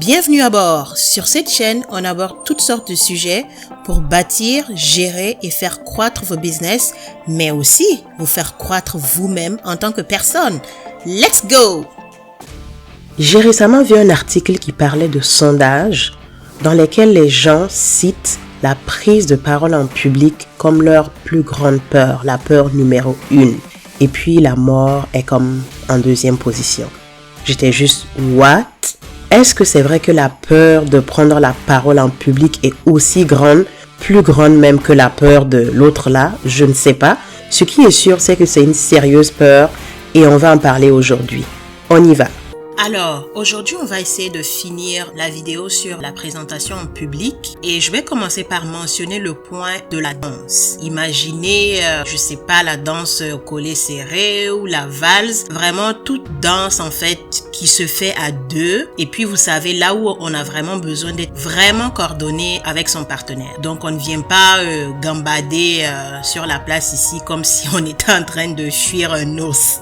Bienvenue à bord. Sur cette chaîne, on aborde toutes sortes de sujets pour bâtir, gérer et faire croître vos business, mais aussi vous faire croître vous-même en tant que personne. Let's go! J'ai récemment vu un article qui parlait de sondages dans lesquels les gens citent la prise de parole en public comme leur plus grande peur, la peur numéro 1. Et puis la mort est comme en deuxième position. J'étais juste « what ?» Est-ce que c'est vrai que la peur de prendre la parole en public est aussi grande, plus grande même que la peur de l'autre là? Je ne sais pas. Ce qui est sûr, c'est que c'est une sérieuse peur et on va en parler aujourd'hui. On y va. Alors, aujourd'hui, on va essayer de finir la vidéo sur la présentation en public et je vais commencer par mentionner le point de la danse. Imaginez, je sais pas, la danse collée serrée ou la valse, vraiment toute danse en fait qui se fait à deux et puis vous savez là où on a vraiment besoin d'être vraiment coordonné avec son partenaire. Donc on ne vient pas gambader sur la place ici comme si on était en train de fuir un ours.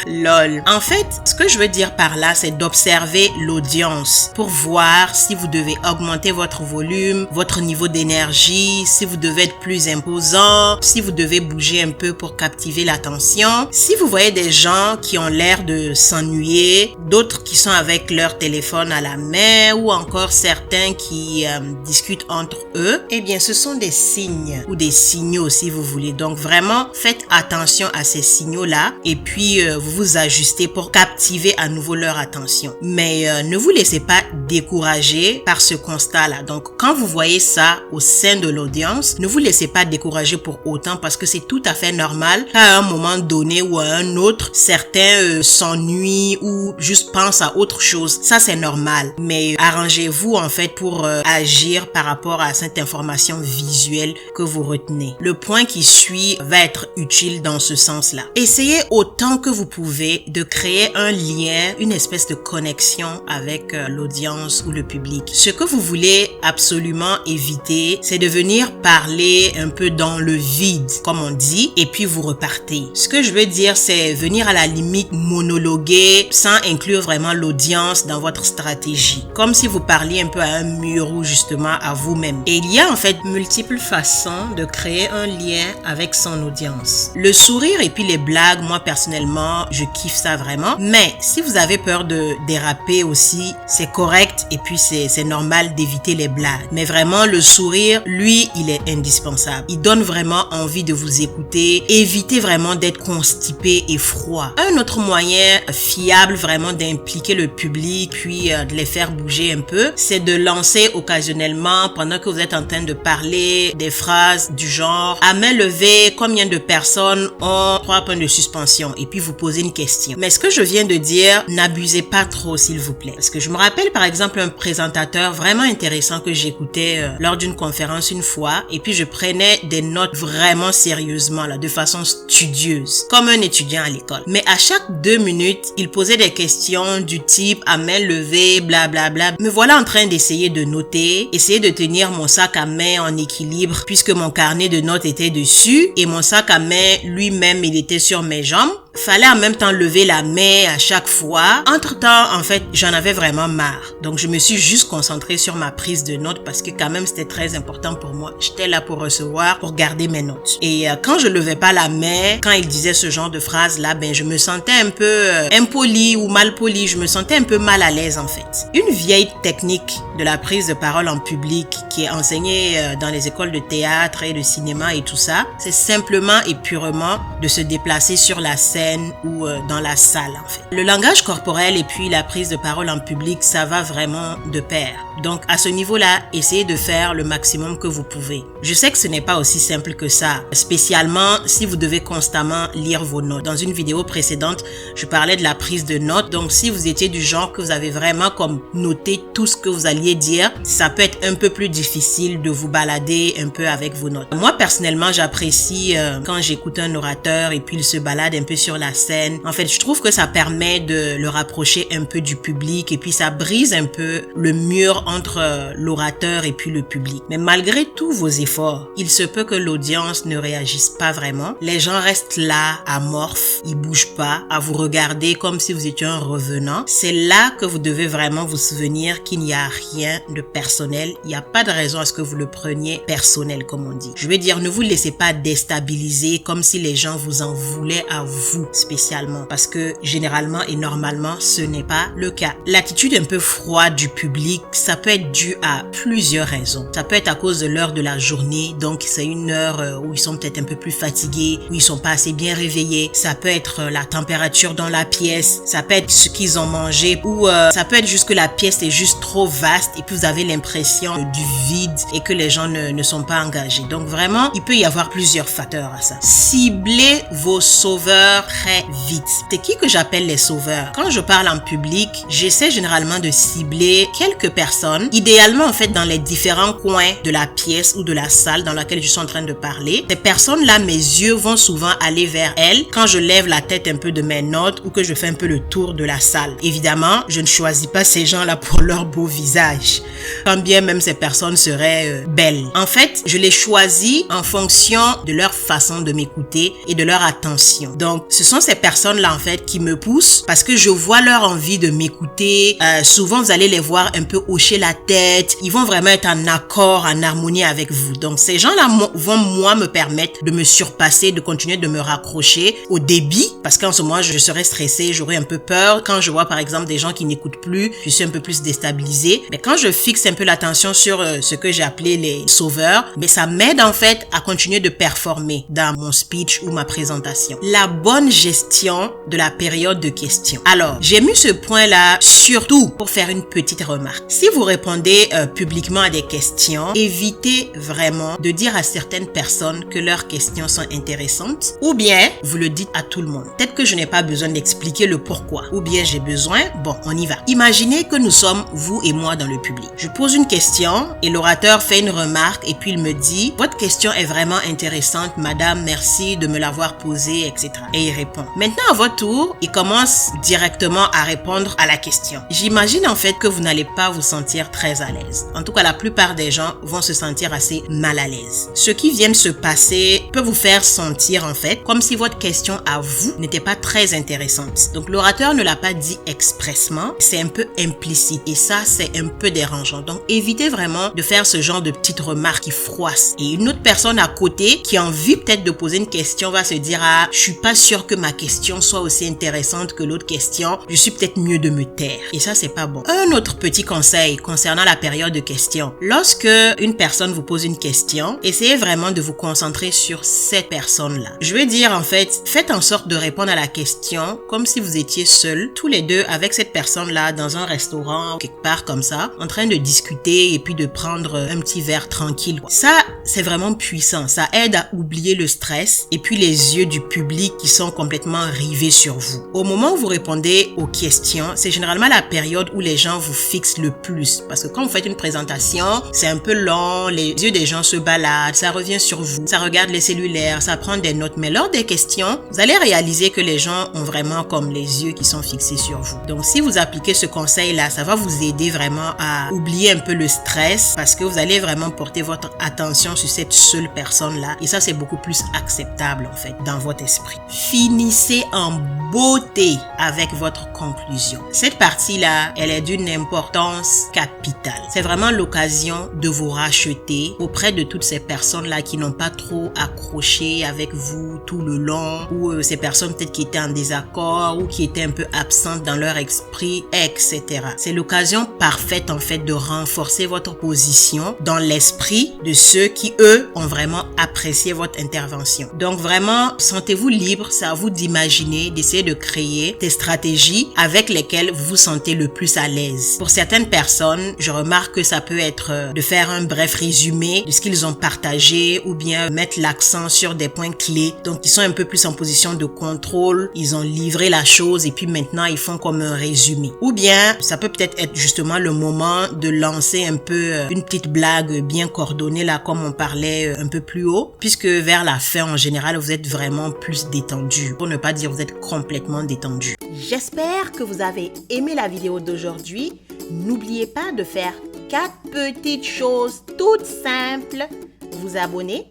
Lol. En fait, ce que je veux dire par là, c'est d'observer l'audience pour voir si vous devez augmenter votre volume, votre niveau d'énergie, si vous devez être plus imposant, si vous devez bouger un peu pour captiver l'attention. Si vous voyez des gens qui ont l'air de s'ennuyer, d'autres qui sont avec leur téléphone à la main ou encore certains qui discutent entre eux, eh bien ce sont des signes ou des signaux si vous voulez. Donc vraiment, faites attention à ces signaux-là et puis vous vous ajustez pour captiver à nouveau leur attention. Mais ne vous laissez pas décourager par ce constat-là. Donc, quand vous voyez ça au sein de l'audience, ne vous laissez pas décourager pour autant parce que c'est tout à fait normal qu'à un moment donné ou à un autre, certains s'ennuient ou juste pensent à autre chose. Ça, c'est normal. Mais arrangez-vous en fait pour agir par rapport à cette information visuelle que vous retenez. Le point qui suit va être utile dans ce sens-là. Essayez autant que vous pouvez de créer un lien, une espèce de connexion avec l'audience ou le public. Ce que vous voulez absolument éviter, c'est de venir parler un peu dans le vide, comme on dit, et puis vous repartez. Ce que je veux dire, c'est venir à la limite monologuer sans inclure vraiment l'audience dans votre stratégie. Comme si vous parliez un peu à un mur ou justement à vous-même. Et il y a en fait multiples façons de créer un lien avec son audience. Le sourire et puis les blagues, moi personnellement, je kiffe ça vraiment. Mais si vous avez peur de déraper aussi, c'est correct et puis c'est normal d'éviter les blagues. Mais vraiment, le sourire, lui, il est indispensable. Il donne vraiment envie de vous écouter. Évitez vraiment d'être constipé et froid. Un autre moyen fiable vraiment d'impliquer le public puis de les faire bouger un peu, c'est de lancer occasionnellement, pendant que vous êtes en train de parler, des phrases du genre « À main levée, combien de personnes ont 3 points de suspension ?» et puis vous posez une question. Mais ce que je viens de dire, n'abusez pas trop s'il vous plaît. Parce que je me rappelle par exemple un présentateur vraiment intéressant que j'écoutais lors d'une conférence une fois et puis je prenais des notes vraiment sérieusement là, de façon studieuse, comme un étudiant à l'école. Mais à chaque 2 minutes, il posait des questions du type à main levée, blablabla. Me voilà en train d'essayer de noter, essayer de tenir mon sac à main en équilibre puisque mon carnet de notes était dessus et mon sac à main lui-même il était sur mes jambes. Fallait en même temps lever la main à chaque fois. Entre-temps, en fait, j'en avais vraiment marre. Donc, je me suis juste concentrée sur ma prise de notes parce que quand même, c'était très important pour moi. J'étais là pour recevoir, pour garder mes notes. Et quand je levais pas la main, quand il disait ce genre de phrase-là, ben, je me sentais un peu impoli ou mal poli. Je me sentais un peu mal à l'aise, en fait. Une vieille technique de la prise de parole en public qui est enseignée dans les écoles de théâtre et de cinéma et tout ça, c'est simplement et purement de se déplacer sur la scène ou dans la salle en fait. Le langage corporel et puis la prise de parole en public, ça va vraiment de pair. Donc à ce niveau-là, essayez de faire le maximum que vous pouvez. Je sais que ce n'est pas aussi simple que ça, spécialement si vous devez constamment lire vos notes. Dans une vidéo précédente, je parlais de la prise de notes. Donc si vous étiez du genre que vous avez vraiment comme noté tout ce que vous alliez dire, ça peut être un peu plus difficile de vous balader un peu avec vos notes. Moi personnellement, j'apprécie quand j'écoute un orateur et puis il se balade un peu sur sur la scène. En fait, je trouve que ça permet de le rapprocher un peu du public et puis ça brise un peu le mur entre l'orateur et puis le public. Mais malgré tous vos efforts, il se peut que l'audience ne réagisse pas vraiment. Les gens restent là, amorphes, ils bougent pas, à vous regarder comme si vous étiez un revenant. C'est là que vous devez vraiment vous souvenir qu'il n'y a rien de personnel. Il n'y a pas de raison à ce que vous le preniez personnel, comme on dit. Je veux dire, ne vous laissez pas déstabiliser comme si les gens vous en voulaient à vous spécialement, parce que généralement et normalement, ce n'est pas le cas. L'attitude un peu froide du public, ça peut être dû à plusieurs raisons. Ça peut être à cause de l'heure de la journée, donc c'est une heure où ils sont peut-être un peu plus fatigués, où ils sont pas assez bien réveillés. Ça peut être la température dans la pièce, ça peut être ce qu'ils ont mangé, ou ça peut être juste que la pièce est juste trop vaste et puis vous avez l'impression du vide et que les gens ne sont pas engagés. Donc vraiment, il peut y avoir plusieurs facteurs à ça. Ciblez vos sauveurs très vite. C'est qui que j'appelle les sauveurs? Quand je parle en public, j'essaie généralement de cibler quelques personnes, idéalement en fait dans les différents coins de la pièce ou de la salle dans laquelle je suis en train de parler. Ces personnes-là, mes yeux vont souvent aller vers elles quand je lève la tête un peu de mes notes ou que je fais un peu le tour de la salle. Évidemment, je ne choisis pas ces gens-là pour leur beau visage, quand bien même ces personnes seraient belles. En fait, je les choisis en fonction de leur façon de m'écouter et de leur attention. Donc, ce sont ces personnes-là en fait qui me poussent parce que je vois leur envie de m'écouter. Souvent, vous allez les voir un peu hocher la tête. Ils vont vraiment être en accord, en harmonie avec vous. Donc, ces gens-là vont moi me permettre de me surpasser, de continuer de me raccrocher au débit, parce qu'en ce moment, je serais stressée, j'aurais un peu peur. Quand je vois par exemple des gens qui n'écoutent plus, je suis un peu plus déstabilisée. Mais quand je fixe un peu l'attention sur ce que j'ai appelé les sauveurs, mais ça m'aide en fait à continuer de performer dans mon speech ou ma présentation. La bonne gestion de la période de questions. Alors, j'ai mis ce point-là surtout pour faire une petite remarque. Si vous répondez publiquement à des questions, évitez vraiment de dire à certaines personnes que leurs questions sont intéressantes, ou bien vous le dites à tout le monde. Peut-être que je n'ai pas besoin d'expliquer le pourquoi, ou bien j'ai besoin, bon, on y va. Imaginez que nous sommes, vous et moi, dans le public. Je pose une question et l'orateur fait une remarque et puis il me dit « Votre question est vraiment intéressante, madame, merci de me l'avoir posée, etc. » Et il répond. Maintenant, à votre tour, il commence directement à répondre à la question. J'imagine en fait que vous n'allez pas vous sentir très à l'aise. En tout cas, la plupart des gens vont se sentir assez mal à l'aise. Ce qui vient de se passer peut vous faire sentir en fait comme si votre question à vous n'était pas très intéressante. Donc l'orateur ne l'a pas dit expressement, c'est un peu implicite et ça c'est un peu dérangeant. Donc évitez vraiment de faire ce genre de petites remarques qui froissent. Et une autre personne à côté qui a envie peut-être de poser une question va se dire « Ah, je suis pas sûr que ma question soit aussi intéressante que l'autre question, je suis peut-être mieux de me taire. » Et ça c'est pas bon. Un autre petit conseil concernant la période de questions. Lorsque une personne vous pose une question, essayez vraiment de vous concentrer sur cette personne-là. Je veux dire en fait, faites en sorte de répondre à la question comme si vous étiez seuls, tous les deux avec cette personne-là dans un restaurant, quelque part comme ça, en train de discuter et puis de prendre un petit verre tranquille. Ça, c'est vraiment puissant. Ça aide à oublier le stress et puis les yeux du public qui sont complètement rivés sur vous. Au moment où vous répondez aux questions, c'est généralement la période où les gens vous fixent le plus. Parce que quand vous faites une présentation, c'est un peu long, les yeux des gens se baladent, ça revient sur vous, ça regarde les cellulaires, ça prend des notes. Mais lors des questions, vous allez réaliser que les gens ont vraiment comme les yeux qui sont fixés sur vous. Donc si vous appliquez ce conseil-là, ça va vous aider vraiment à oublier un peu le stress parce que vous allez vraiment porter votre attention sur cette seule personne-là. Et ça, c'est beaucoup plus acceptable en fait dans votre esprit. Finissez en beauté avec votre conclusion. Cette partie-là, elle est d'une importance capitale. C'est vraiment l'occasion de vous racheter auprès de toutes ces personnes-là qui n'ont pas trop accroché avec vous tout le long, ou ces personnes peut-être qui étaient en désaccord ou qui étaient un peu absentes dans leur esprit, etc. C'est l'occasion parfaite en fait de renforcer votre position dans l'esprit de ceux qui, eux, ont vraiment apprécié votre intervention. Donc vraiment, sentez-vous libre, c'est à vous d'imaginer, d'essayer de créer des stratégies avec lesquelles vous vous sentez le plus à l'aise. Pour certaines personnes, je remarque que ça peut être de faire un bref résumé de ce qu'ils ont partagé ou bien mettre l'accent sur des points clés. Donc, ils sont un peu plus en position de contrôle, ils ont livré la chose et puis maintenant, ils font comme un résumé. Ou bien, ça peut peut-être être justement le moment de lancer un peu une petite blague bien coordonnée là, comme on parlait un peu plus haut, puisque vers la fin, en général, vous êtes vraiment plus détendu détendu, pour ne pas dire vous êtes complètement détendu. J'espère que vous avez aimé la vidéo d'aujourd'hui. N'oubliez pas de faire 4 petites choses toutes simples. Vous abonner,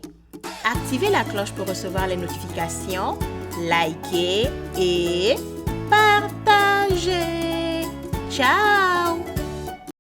activer la cloche pour recevoir les notifications, liker et partager. Ciao!